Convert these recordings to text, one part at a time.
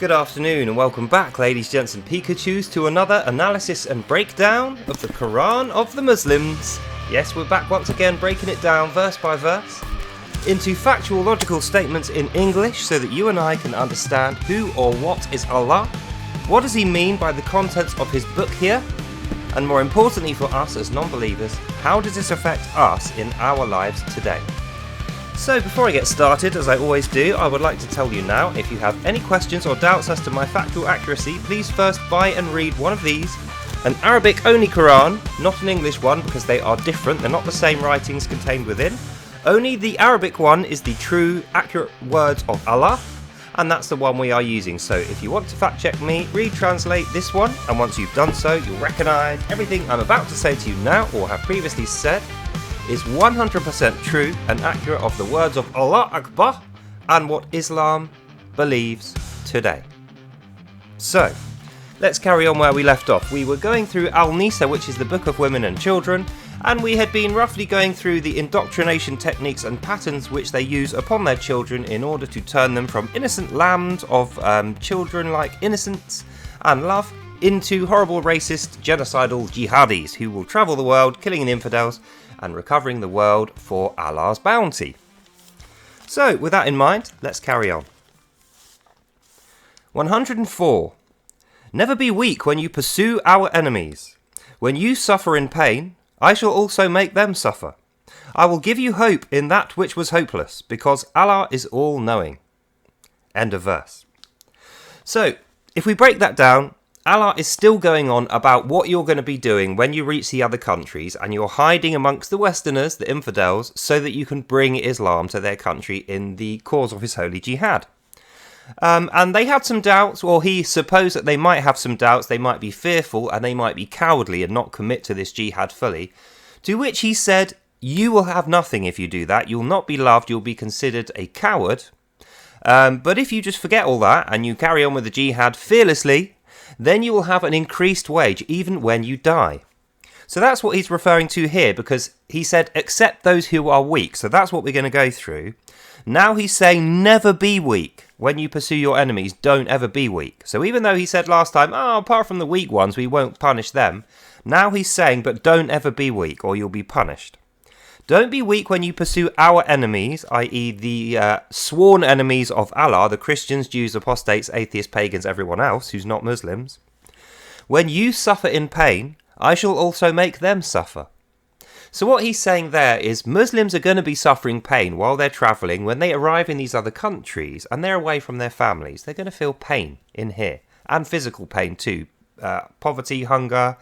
Good afternoon and welcome back, ladies, gents and Pikachus, to another analysis and breakdown of the Quran of the Muslims. Yes, we're back once again breaking it down verse by verse into factual logical statements in English so that you and I can understand who or what is Allah, what does he mean by the contents of his book here, and more importantly for us as non-believers, how does this affect us in our lives today? So before I get started, as I always do, I would like to tell you now, if you have any questions or doubts as to my factual accuracy, please first buy and read one of these, an Arabic-only Quran, not an English one because they are different, they're not the same writings contained within. Only the Arabic one is the true, accurate words of Allah, and that's the one we are using. So if you want to fact check me, retranslate this one, and once you've done so, you'll recognise everything I'm about to say to you now, or have previously said, is 100% true and accurate of the words of Allah Akbar and what Islam believes today. So, let's carry on where we left off. We were going through Al-NIISA, which is the Book of Women and Children, and we had been roughly going through the indoctrination techniques and patterns which they use upon their children in order to turn them from innocent lambs of children-like innocence and love into horrible, racist, genocidal jihadis who will travel the world killing infidels and recovering the world for Allah's bounty. So, with that in mind, let's carry on. 104. Never be weak when you pursue our enemies. When you suffer in pain, I shall also make them suffer. I will give you hope in that which was hopeless, because Allah is all-knowing. End of verse. So, if we break that down, Allah is still going on about what you're going to be doing when you reach the other countries and you're hiding amongst the Westerners, the infidels, so that you can bring Islam to their country in the cause of his holy jihad. And they had some doubts, or he supposed that they might have some doubts, they might be fearful and they might be cowardly and not commit to this jihad fully. To which he said, you will have nothing if you do that, you'll not be loved, you'll be considered a coward. But if you just forget all that and you carry on with the jihad fearlessly, then you will have an increased wage even when you die. So that's what he's referring to here, because he said, accept those who are weak. So that's what we're going to go through. Now he's saying, never be weak. When you pursue your enemies, don't ever be weak. So even though he said last time, apart from the weak ones, we won't punish them. Now he's saying, but don't ever be weak or you'll be punished. Don't be weak when you pursue our enemies, i.e. the sworn enemies of Allah, the Christians, Jews, apostates, atheists, pagans, everyone else who's not Muslims. When you suffer in pain, I shall also make them suffer. So what he's saying there is Muslims are going to be suffering pain while they're travelling. When they arrive in these other countries and they're away from their families, they're going to feel pain in here, and physical pain too. Poverty, hunger,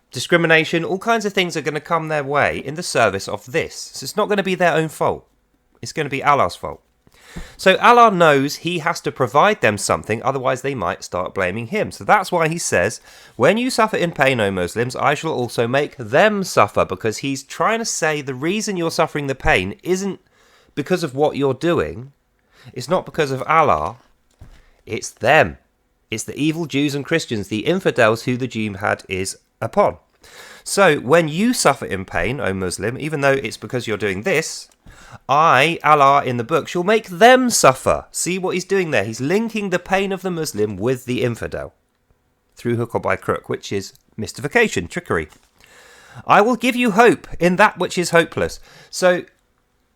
discrimination, all kinds of things are going to come their way in the service of this. So it's not going to be their own fault. It's going to be Allah's fault. So Allah knows he has to provide them something, otherwise they might start blaming him. So that's why he says, when you suffer in pain, O Muslims, I shall also make them suffer, because he's trying to say the reason you're suffering the pain isn't because of what you're doing. It's not because of Allah. It's them. It's the evil Jews and Christians, the infidels who the jihad is upon. So, when you suffer in pain, O Muslim, even though it's because you're doing this, I, Allah, in the book, shall make them suffer. See what he's doing there? He's linking the pain of the Muslim with the infidel, through hook or by crook, which is mystification, trickery. I will give you hope in that which is hopeless. So,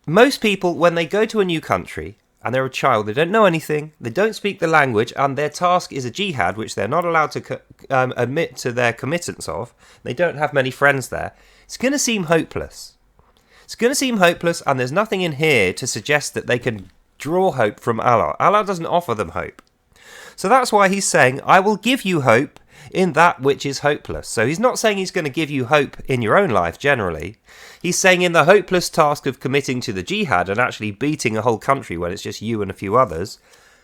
most people, when they go to a new country, and they're a child, they don't know anything, they don't speak the language, and their task is a jihad, which they're not allowed to admit to their committance of, they don't have many friends there, it's going to seem hopeless. It's going to seem hopeless, and there's nothing in here to suggest that they can draw hope from Allah. Allah doesn't offer them hope. So that's why he's saying, I will give you hope in that which is hopeless. So he's not saying he's going to give you hope in your own life generally. He's saying in the hopeless task of committing to the jihad and actually beating a whole country when it's just you and a few others,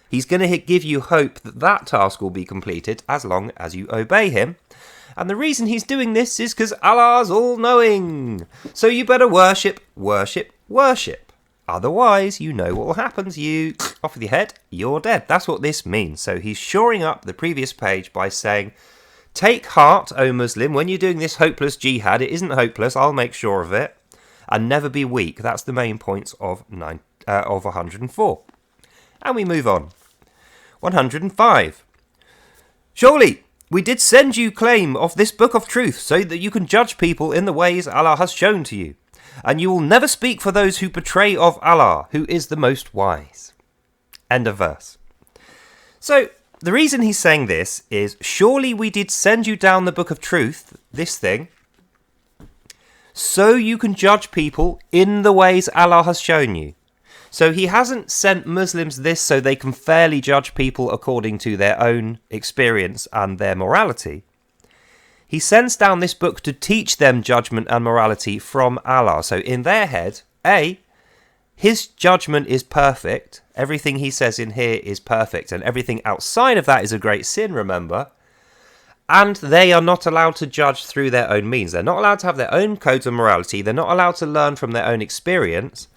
he's going to give you hope that that task will be completed as long as you obey him. And the reason he's doing this is because Allah's all-knowing. So you better worship, worship, worship. Otherwise, you know what will happen to you. Off with your head, you're dead. That's what this means. So he's shoring up the previous page by saying, take heart, O Muslim, when you're doing this hopeless jihad. It isn't hopeless, I'll make sure of it. And never be weak. That's the main points of 104. And we move on. 105. Surely we did send you claim of this book of truth so that you can judge people in the ways Allah has shown to you. And you will never speak for those who betray of Allah, who is the most wise. End of verse. So, the reason he's saying this is, surely we did send you down the book of truth, this thing, so you can judge people in the ways Allah has shown you. So he hasn't sent Muslims this so they can fairly judge people according to their own experience and their morality. He sends down this book to teach them judgment and morality from Allah. So in their head, his judgment is perfect. Everything he says in here is perfect. And everything outside of that is a great sin, remember. And they are not allowed to judge through their own means. They're not allowed to have their own codes of morality. They're not allowed to learn from their own experience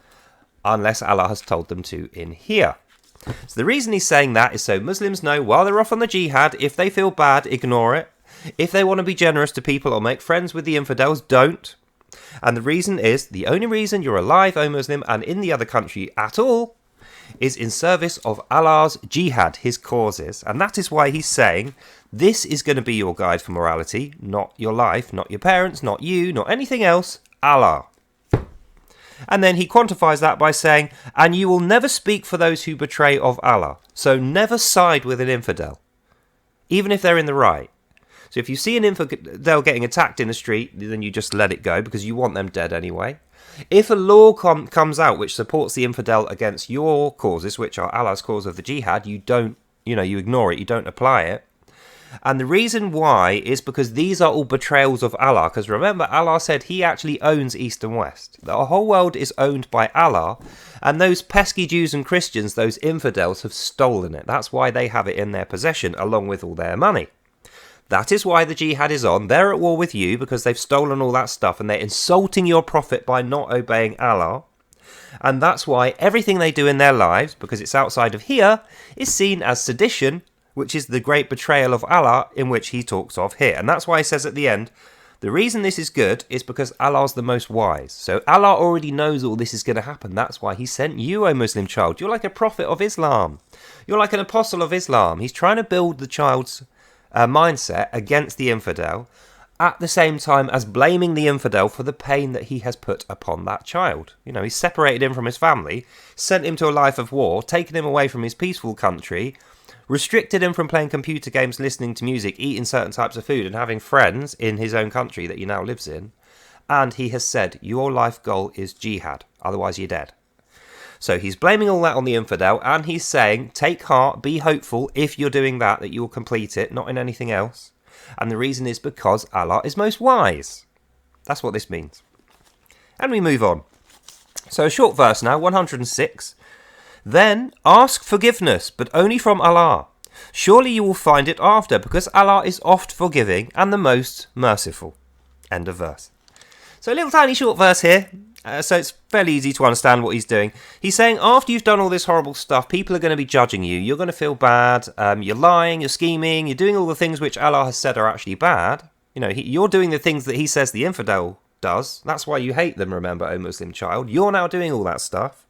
unless Allah has told them to in here. So the reason he's saying that is so Muslims know while they're off on the jihad, if they feel bad, ignore it. If they want to be generous to people or make friends with the infidels, don't. And the reason is, the only reason you're alive, O Muslim, and in the other country at all, is in service of Allah's jihad, his causes. And that is why he's saying, this is going to be your guide for morality, not your life, not your parents, not you, not anything else, Allah. And then he quantifies that by saying, and you will never speak for those who betray of Allah. So never side with an infidel, even if they're in the right. So if you see an infidel getting attacked in the street, then you just let it go because you want them dead anyway. If a law comes out which supports the infidel against your causes, which are Allah's cause of the jihad, you ignore it, you don't apply it. And the reason why is because these are all betrayals of Allah. Because remember, Allah said he actually owns East and West. The whole world is owned by Allah. And those pesky Jews and Christians, those infidels, have stolen it. That's why they have it in their possession, along with all their money. That is why the jihad is on. They're at war with you because they've stolen all that stuff. And they're insulting your prophet by not obeying Allah. And that's why everything they do in their lives, because it's outside of here, is seen as sedition, which is the great betrayal of Allah in which he talks of here. And that's why he says at the end, the reason this is good is because Allah's the most wise. So Allah already knows all this is going to happen. That's why he sent you, O Muslim child. You're like a prophet of Islam. You're like an apostle of Islam. He's trying to build the child's mindset against the infidel, at the same time as blaming the infidel for the pain that he has put upon that child. He's separated him from his family, sent him to a life of war, taken him away from his peaceful country, restricted him from playing computer games, listening to music, eating certain types of food and having friends in his own country that he now lives in. And he has said, your life goal is jihad, otherwise you're dead. So he's blaming all that on the infidel, and he's saying, take heart, be hopeful if you're doing that you will complete it, not in anything else. And the reason is because Allah is most wise. That's what this means. And we move on. So a short verse now, 106. Then ask forgiveness, but only from Allah. Surely you will find it after, because Allah is oft forgiving and the most merciful. End of verse. So a little tiny short verse here, so it's fairly easy to understand what he's doing. He's saying after you've done all this horrible stuff, people are going to be judging you. You're going to feel bad. You're lying, you're scheming, you're doing all the things which Allah has said are actually bad. You're doing the things that he says the infidel does. That's why you hate them, remember, O Muslim child. You're now doing all that stuff.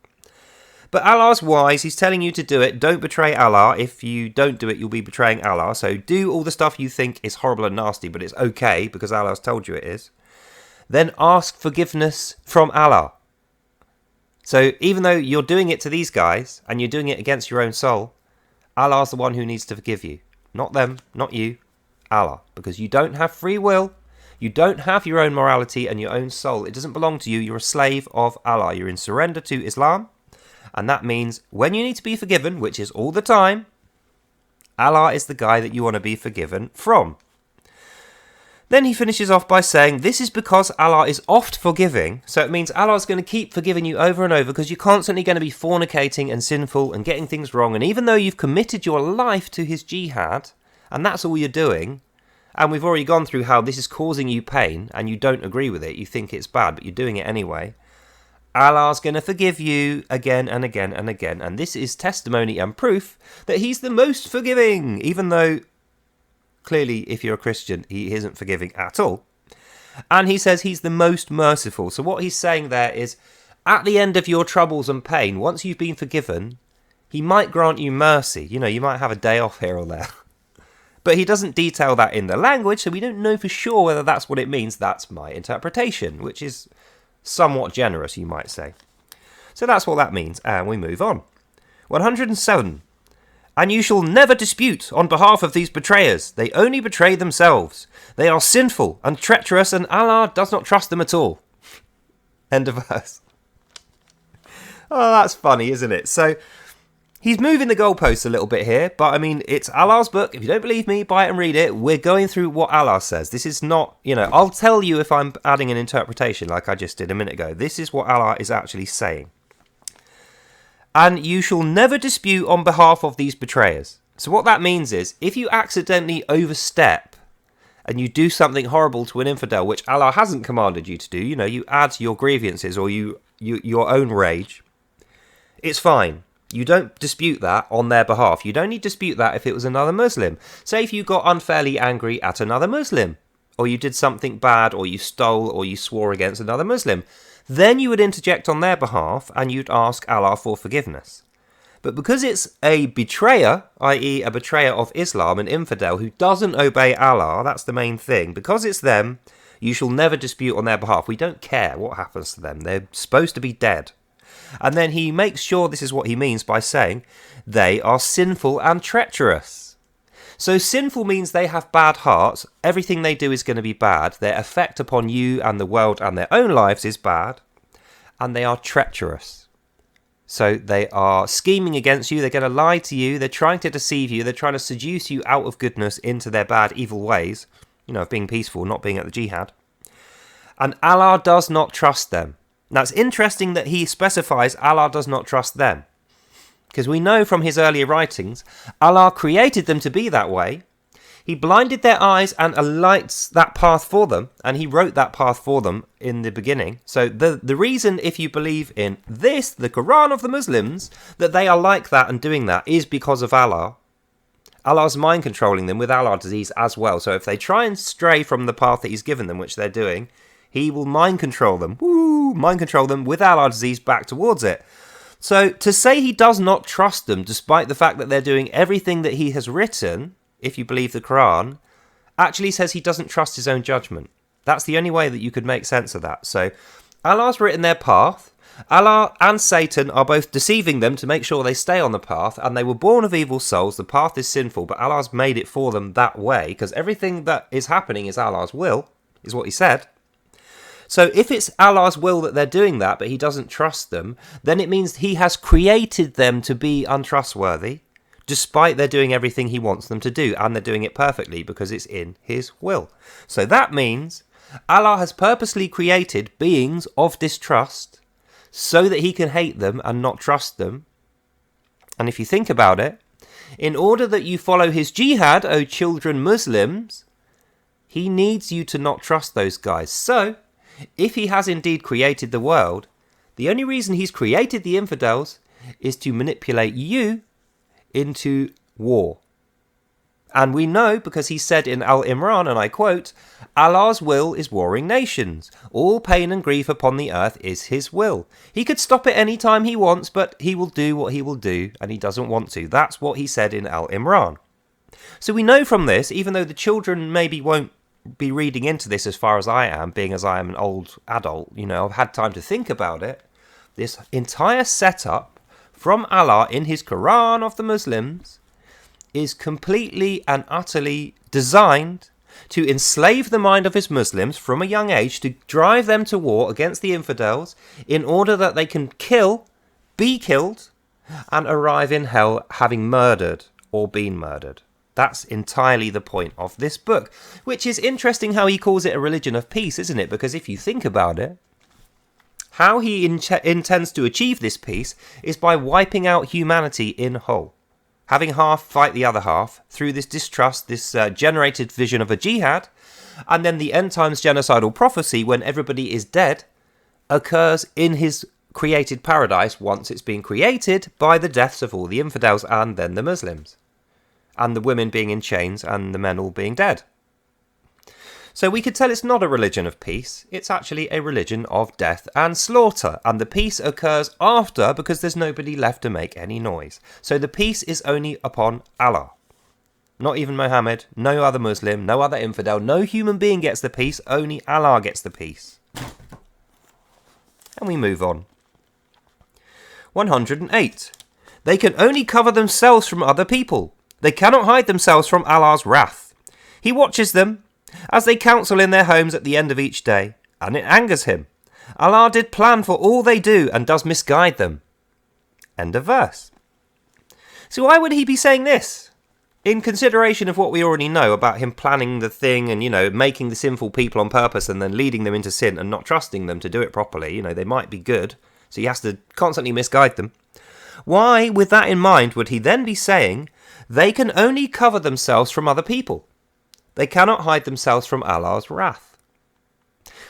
But Allah's wise, he's telling you to do it. Don't betray Allah. If you don't do it, you'll be betraying Allah. So do all the stuff you think is horrible and nasty, but it's okay because Allah has told you it is. Then ask forgiveness from Allah. So even though you're doing it to these guys, and you're doing it against your own soul, Allah's the one who needs to forgive you. Not them, not you, Allah. Because you don't have free will. You don't have your own morality and your own soul. It doesn't belong to you. You're a slave of Allah. You're in surrender to Islam. And that means when you need to be forgiven, which is all the time, Allah is the guy that you want to be forgiven from. Then he finishes off by saying, this is because Allah is oft forgiving. So it means Allah is going to keep forgiving you over and over because you're constantly going to be fornicating and sinful and getting things wrong. And even though you've committed your life to his jihad, and that's all you're doing, and we've already gone through how this is causing you pain and you don't agree with it, you think it's bad, but you're doing it anyway, Allah's going to forgive you again and again and again. And this is testimony and proof that he's the most forgiving, even though clearly if you're a Christian, he isn't forgiving at all. And he says he's the most merciful. So what he's saying there is, at the end of your troubles and pain, once you've been forgiven, He might grant you mercy. You might have a day off here or there. But he doesn't detail that in the language, so we don't know for sure whether that's what it means. That's my interpretation, which is somewhat generous, you might say. So that's what that means, and we move on. 107. And you shall never dispute on behalf of these betrayers. They only betray themselves. They are sinful and treacherous, and Allah does not trust them at all. End of verse. Oh, that's funny, isn't it? So, he's moving the goalposts a little bit here, but I mean, it's Allah's book. If you don't believe me, buy it and read it. We're going through what Allah says. This is not, I'll tell you if I'm adding an interpretation like I just did a minute ago. This is what Allah is actually saying. And you shall never dispute on behalf of these betrayers. So what that means is, if you accidentally overstep and you do something horrible to an infidel, which Allah hasn't commanded you to do, you add your grievances or your own rage, it's fine. You don't dispute that on their behalf. You'd only dispute that if it was another Muslim. Say if you got unfairly angry at another Muslim, or you did something bad, or you stole, or you swore against another Muslim. Then you would interject on their behalf and you'd ask Allah for forgiveness. But because it's a betrayer, i.e. a betrayer of Islam, an infidel who doesn't obey Allah, that's the main thing. Because it's them, you shall never dispute on their behalf. We don't care what happens to them. They're supposed to be dead. And then he makes sure this is what he means by saying, they are sinful and treacherous. So sinful means they have bad hearts. Everything they do is going to be bad. Their effect upon you and the world and their own lives is bad. And they are treacherous. So they are scheming against you. They're going to lie to you. They're trying to deceive you. They're trying to seduce you out of goodness into their bad, evil ways. Of being peaceful, not being at the jihad. And Allah does not trust them. Now it's interesting that he specifies Allah does not trust them. Because we know from his earlier writings, Allah created them to be that way. He blinded their eyes and lights that path for them. And he wrote that path for them in the beginning. So the reason, if you believe in this, the Quran of the Muslims, that they are like that and doing that is because of Allah. Allah's mind controlling them with Allah disease as well. So if they try and stray from the path that he's given them, which they're doing, he will mind control them. Mind control them with Allah disease back towards it. So to say he does not trust them, despite the fact that they're doing everything that he has written, if you believe the Quran, actually says he doesn't trust his own judgment. That's the only way that you could make sense of that. So Allah's written their path. Allah and Satan are both deceiving them to make sure they stay on the path, and they were born of evil souls. The path is sinful, but Allah's made it for them that way, because everything that is happening is Allah's will, is what he said. So if it's Allah's will that they're doing that, but he doesn't trust them, then it means he has created them to be untrustworthy, despite they're doing everything he wants them to do, and they're doing it perfectly because it's in his will. So that means Allah has purposely created beings of distrust so that he can hate them and not trust them. And if you think about it, in order that you follow his jihad, O children Muslims, he needs you to not trust those guys. So if he has indeed created the world, the only reason he's created the infidels is to manipulate you into war. And we know because he said in Al-Imran, and I quote, Allah's will is warring nations. All pain and grief upon the earth is his will. He could stop it any time he wants, but he will do what he will do, and he doesn't want to. That's what he said in Al-Imran. So we know from this, even though the children maybe won't be reading into this as far as I am, being as I am an old adult, I've had time to think about it. This entire setup from Allah in his Quran of the Muslims is completely and utterly designed to enslave the mind of his Muslims from a young age, to drive them to war against the infidels in order that they can be killed, and arrive in hell having murdered or been murdered. That's entirely the point of this book, which is interesting how he calls it a religion of peace, isn't it? Because if you think about it, how he intends to achieve this peace is by wiping out humanity in whole. Having half fight the other half through this distrust, this generated vision of a jihad, and then the end times genocidal prophecy when everybody is dead occurs in his created paradise once it's been created by the deaths of all the infidels and then the Muslims. And the women being in chains and the men all being dead. So we could tell it's not a religion of peace, it's actually a religion of death and slaughter, and the peace occurs after because there's nobody left to make any noise. So the peace is only upon Allah. Not even Muhammad, no other Muslim, no other infidel, no human being gets the peace, only Allah gets the peace. And we move on. 108. They can only cover themselves from other people. They cannot hide themselves from Allah's wrath. He watches them as they counsel in their homes at the end of each day, and it angers him. Allah did plan for all they do and does misguide them. End of verse. So why would he be saying this? In consideration of what we already know about him planning the thing and, making the sinful people on purpose and then leading them into sin and not trusting them to do it properly. They might be good, so he has to constantly misguide them. Why, with that in mind, would he then be saying they can only cover themselves from other people? They cannot hide themselves from Allah's wrath.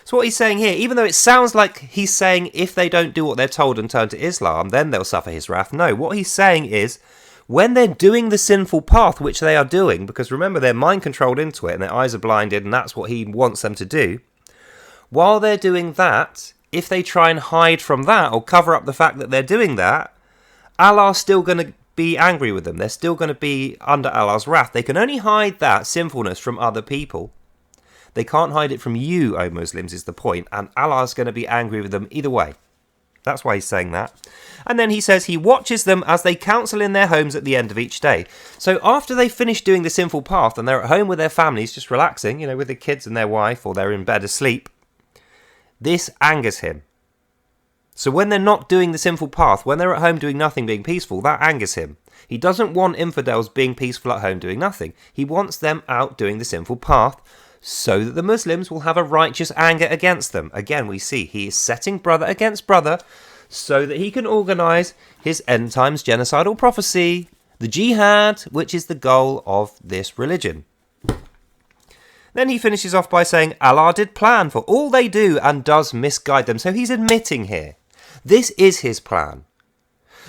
So what he's saying here, even though it sounds like he's saying if they don't do what they're told and turn to Islam, then they'll suffer his wrath. No, what he's saying is when they're doing the sinful path, which they are doing, because remember they're mind controlled into it and their eyes are blinded and that's what he wants them to do. While they're doing that, if they try and hide from that or cover up the fact that they're doing that, Allah's still going to be angry with them. They're still going to be under Allah's wrath. They can only hide that sinfulness from other people. They can't hide it from you, O Muslims, is the point. And Allah's going to be angry with them either way. That's why he's saying that. And then he says he watches them as they counsel in their homes at the end of each day. So after they finish doing the sinful path and they're at home with their families, just relaxing, with their kids and their wife, or they're in bed asleep, this angers him. So when they're not doing the sinful path, when they're at home doing nothing, being peaceful, that angers him. He doesn't want infidels being peaceful at home doing nothing. He wants them out doing the sinful path so that the Muslims will have a righteous anger against them. Again, we see he is setting brother against brother so that he can organise his end times genocidal prophecy, the Jihad, which is the goal of this religion. Then he finishes off by saying, Allah did plan for all they do and does misguide them. So he's admitting here, this is his plan.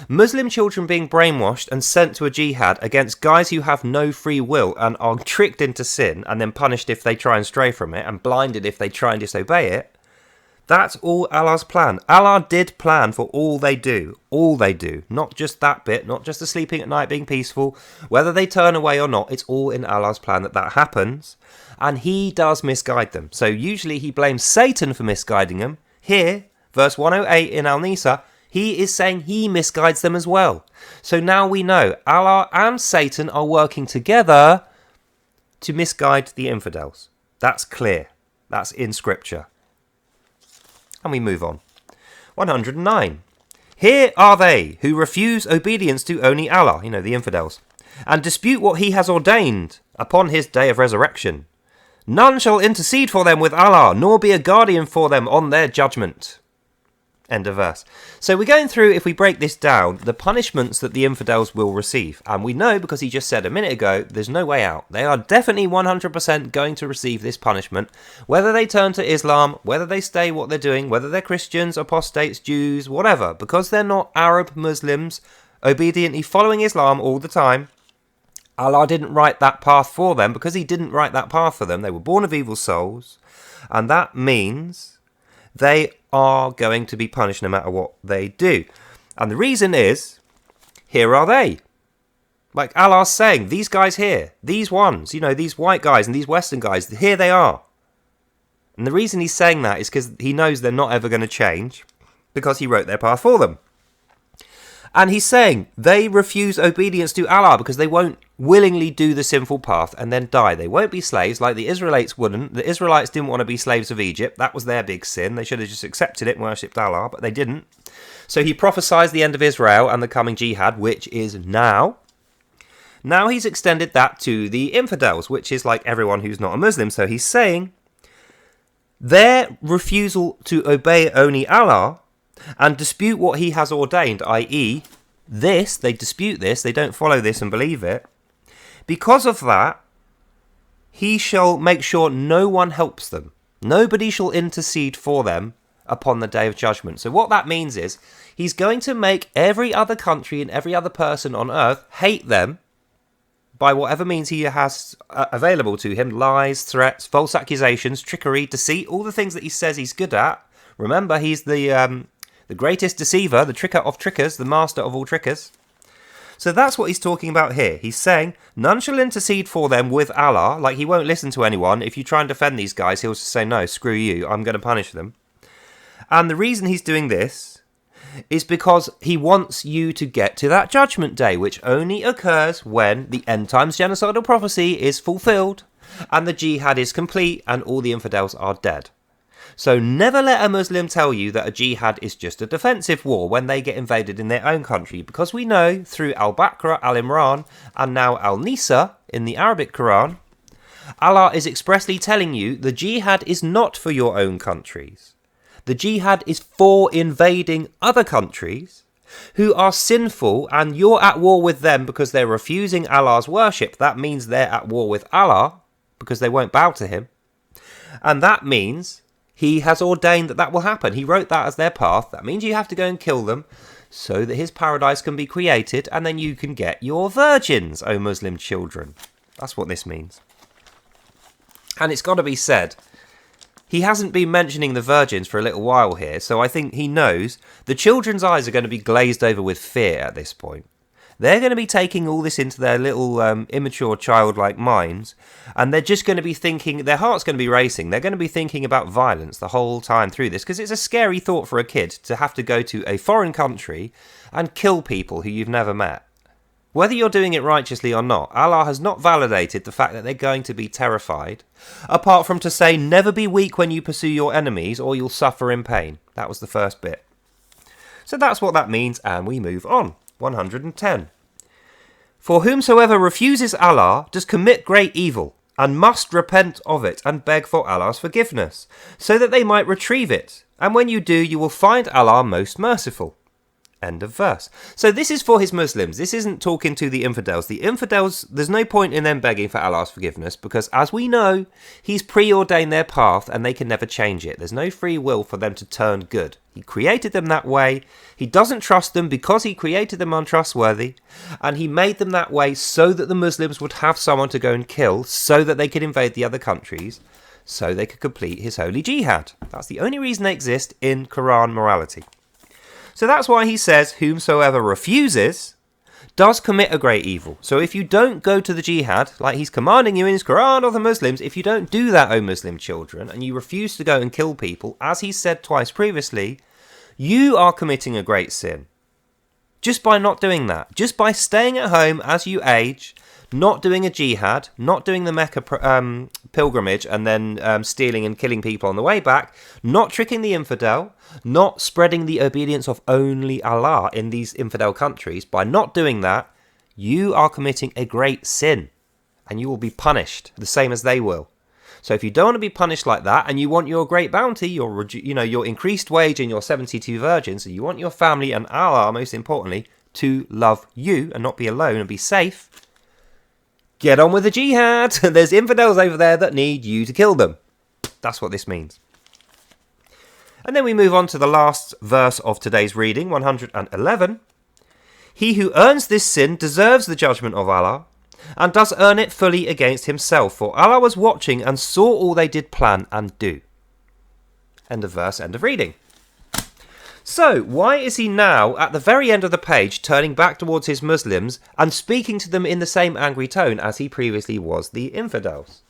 Muslim children being brainwashed and sent to a jihad against guys who have no free will and are tricked into sin and then punished if they try and stray from it and blinded if they try and disobey it. That's all Allah's plan. Allah did plan for all they do. All they do. Not just that bit, not just the sleeping at night being peaceful. Whether they turn away or not, it's all in Allah's plan that happens. And he does misguide them. So usually he blames Satan for misguiding them. Here, verse 108 in Al-NIISA, he is saying he misguides them as well. So now we know Allah and Satan are working together to misguide the infidels. That's clear. That's in scripture. And we move on. 109. Here are they who refuse obedience to only Allah, the infidels, and dispute what he has ordained upon his day of resurrection. None shall intercede for them with Allah, nor be a guardian for them on their judgment. End of verse. So we're going through, if we break this down, the punishments that the infidels will receive. And we know, because he just said a minute ago, there's no way out. They are definitely 100% going to receive this punishment. Whether they turn to Islam, whether they stay what they're doing, whether they're Christians, apostates, Jews, whatever. Because they're not Arab Muslims obediently following Islam all the time, Allah didn't write that path for them. Because he didn't write that path for them, they were born of evil souls. And that means they are going to be punished no matter what they do. And the reason is, here are they. Like Allah's saying, these guys here, these ones, these white guys and these Western guys, here they are. And the reason he's saying that is because he knows they're not ever going to change, because he wrote their path for them. And he's saying they refuse obedience to Allah because they won't willingly do the sinful path and then die. They won't be slaves like the Israelites wouldn't. The Israelites didn't want to be slaves of Egypt. That was their big sin. They should have just accepted it and worshipped Allah, but they didn't. So he prophesied the end of Israel and the coming jihad, which is now. Now he's extended that to the infidels, which is like everyone who's not a Muslim. So he's saying their refusal to obey only Allah and dispute what he has ordained, i.e. this, they dispute this, they don't follow this and believe it. Because of that, he shall make sure no one helps them. Nobody shall intercede for them upon the day of judgment. So what that means is, he's going to make every other country and every other person on earth hate them by whatever means he has available to him, lies, threats, false accusations, trickery, deceit, all the things that he says he's good at. Remember, he's the greatest deceiver, the tricker of trickers, the master of all trickers. So that's what he's talking about here. He's saying, none shall intercede for them with Allah. Like, he won't listen to anyone. If you try and defend these guys, he'll just say, no, screw you, I'm going to punish them. And the reason he's doing this is because he wants you to get to that judgment day, which only occurs when the end times genocidal prophecy is fulfilled and the jihad is complete and all the infidels are dead. So never let a Muslim tell you that a jihad is just a defensive war when they get invaded in their own country, because we know through Al-Baqarah, Al-Imran, and now Al-NIISA in the Arabic Quran, Allah is expressly telling you the jihad is not for your own countries. The jihad is for invading other countries who are sinful, and you're at war with them because they're refusing Allah's worship. That means they're at war with Allah because they won't bow to him. And that means he has ordained that that will happen. He wrote that as their path. That means you have to go and kill them so that his paradise can be created, and then you can get your virgins, O Muslim children. That's what this means. And it's got to be said, he hasn't been mentioning the virgins for a little while here, so I think he knows the children's eyes are going to be glazed over with fear at this point. They're going to be taking all this into their little immature childlike minds, and they're just going to be thinking, their heart's going to be racing. They're going to be thinking about violence the whole time through this, because it's a scary thought for a kid to have to go to a foreign country and kill people who you've never met. Whether you're doing it righteously or not, Allah has not validated the fact that they're going to be terrified, apart from to say, never be weak when you pursue your enemies or you'll suffer in pain. That was the first bit. So that's what that means, and we move on. 110. For whomsoever refuses Allah does commit great evil, and must repent of it and beg for Allah's forgiveness, so that they might retrieve it. And when you do, you will find Allah most merciful. End of verse. So this is for his Muslims. This isn't talking to the infidels. The infidels, there's no point in them begging for Allah's forgiveness, because as we know, he's preordained their path and they can never change it. There's no free will for them to turn good. He created them that way. He doesn't trust them because he created them untrustworthy, and he made them that way so that the Muslims would have someone to go and kill, so that they could invade the other countries, so they could complete his holy jihad. That's the only reason they exist in Quran morality. So that's why he says, whomsoever refuses does commit a great evil. So if you don't go to the jihad, like he's commanding you in his Quran or the Muslims, if you don't do that, O Muslim children, and you refuse to go and kill people, as he said twice previously, you are committing a great sin. Just by not doing that. Just by staying at home as you age, not doing a jihad, not doing the Mecca pilgrimage and then stealing and killing people on the way back, not tricking the infidel, not spreading the obedience of only Allah in these infidel countries. By not doing that, you are committing a great sin, and you will be punished the same as they will. So if you don't want to be punished like that, and you want your great bounty, your increased wage and your 72 virgins, and you want your family and Allah, most importantly, to love you and not be alone and be safe, get on with the jihad. There's infidels over there that need you to kill them. That's what this means. And then we move on to the last verse of today's reading, 111. He who earns this sin deserves the judgment of Allah, and does earn it fully against himself, for Allah was watching and saw all they did plan and do. End of verse, end of reading. So, why is he now, at the very end of the page, turning back towards his Muslims and speaking to them in the same angry tone as he previously was the infidels?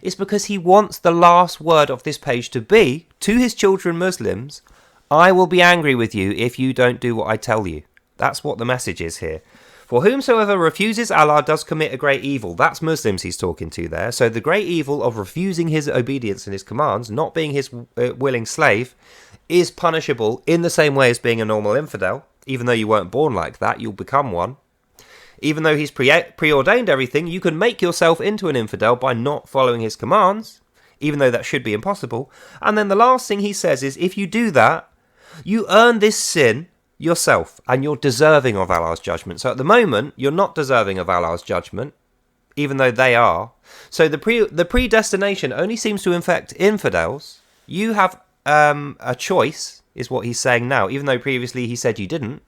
It's because he wants the last word of this page to be, to his children Muslims, I will be angry with you if you don't do what I tell you. That's what the message is here. For whomsoever refuses Allah does commit a great evil. That's Muslims he's talking to there. So the great evil of refusing his obedience and his commands, not being his willing slave, is punishable in the same way as being a normal infidel. Even though you weren't born like that, you'll become one. Even though he's preordained everything, you can make yourself into an infidel by not following his commands, even though that should be impossible. And then the last thing he says is, if you do that, you earn this sin yourself, and you're deserving of Allah's judgment. So at the moment, you're not deserving of Allah's judgment, even though they are. So the predestination only seems to affect infidels. You have a choice, is what he's saying now, even though previously he said you didn't.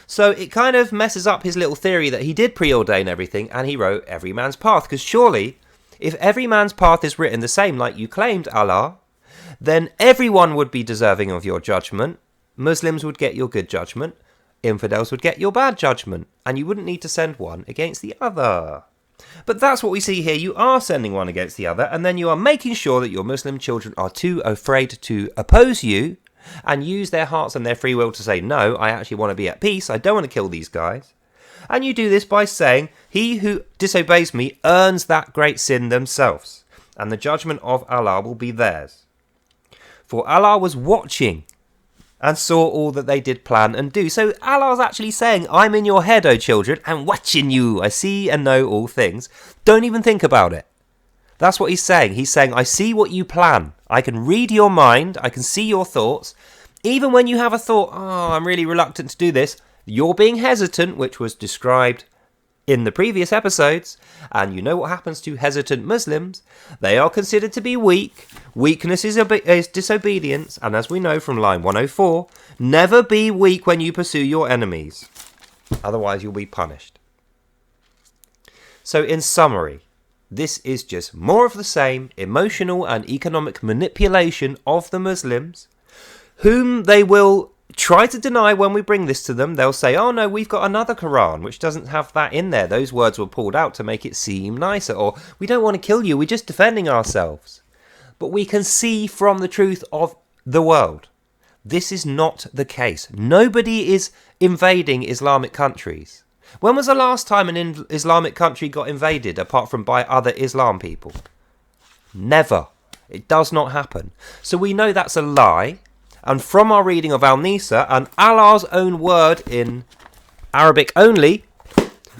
So it kind of messes up his little theory that he did preordain everything and he wrote every man's path. Because surely, if every man's path is written the same like you claimed, Allah, then everyone would be deserving of your judgment. Muslims would get your good judgment. Infidels would get your bad judgment. And you wouldn't need to send one against the other. But that's what we see here. You are sending one against the other, and then you are making sure that your Muslim children are too afraid to oppose you and use their hearts and their free will to say, no, I actually want to be at peace. I don't want to kill these guys. And you do this by saying, he who disobeys me earns that great sin themselves, and the judgment of Allah will be theirs. For Allah was watching and saw all that they did plan and do. So Allah's actually saying, I'm in your head, O children, and watching you. I see and know all things. Don't even think about it. That's what he's saying. He's saying, I see what you plan. I can read your mind. I can see your thoughts. Even when you have a thought, oh, I'm really reluctant to do this, you're being hesitant, which was described in the previous episodes, and you know what happens to hesitant Muslims. They are considered to be weak. Weakness is disobedience, and as we know from line 104, never be weak when you pursue your enemies. Otherwise you'll be punished. So in summary, this is just more of the same emotional and economic manipulation of the Muslims, whom they will try to deny when we bring this to them. They'll say, oh no, we've got another Quran which doesn't have that in there. Those words were pulled out to make it seem nicer. Or, we don't want to kill you, we're just defending ourselves. But we can see from the truth of the world, this is not the case. Nobody is invading Islamic countries. When was the last time an Islamic country got invaded apart from by other Islam people? Never. It does not happen. So we know that's a lie. And from our reading of Al-NIISA and Allah's own word in Arabic only,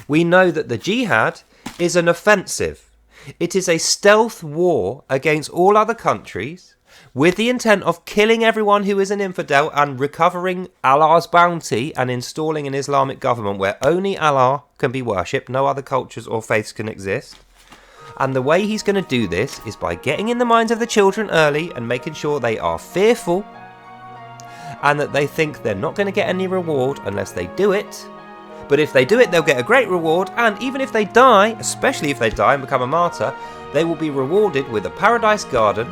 we know that the Jihad is an offensive. It is a stealth war against all other countries with the intent of killing everyone who is an infidel and recovering Allah's bounty and installing an Islamic government where only Allah can be worshipped, no other cultures or faiths can exist. And the way he's going to do this is by getting in the minds of the children early and making sure they are fearful and that they think they're not going to get any reward unless they do it. But if they do it, they'll get a great reward, and even if they die, especially if they die and become a martyr, they will be rewarded with a paradise garden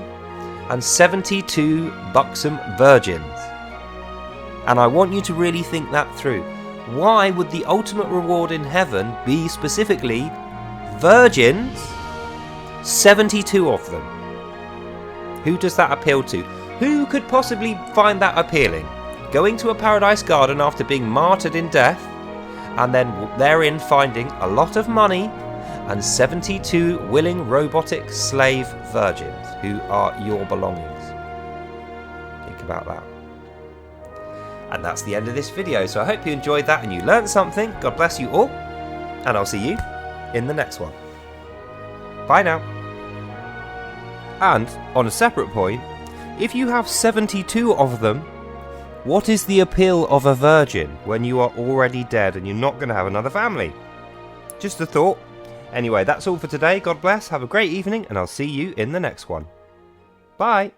and 72 buxom virgins. And I want you to really think that through. Why would the ultimate reward in heaven be specifically virgins? 72 of them. Who does that appeal to? Who could possibly find that appealing? Going to a paradise garden after being martyred in death, and then therein finding a lot of money and 72 willing robotic slave virgins who are your belongings. Think about that. And that's the end of this video. So I hope you enjoyed that and you learned something. God bless you all, and I'll see you in the next one. Bye now. And on a separate point, if you have 72 of them, what is the appeal of a virgin when you are already dead and you're not going to have another family? Just a thought. Anyway, that's all for today. God bless. Have a great evening, and I'll see you in the next one. Bye.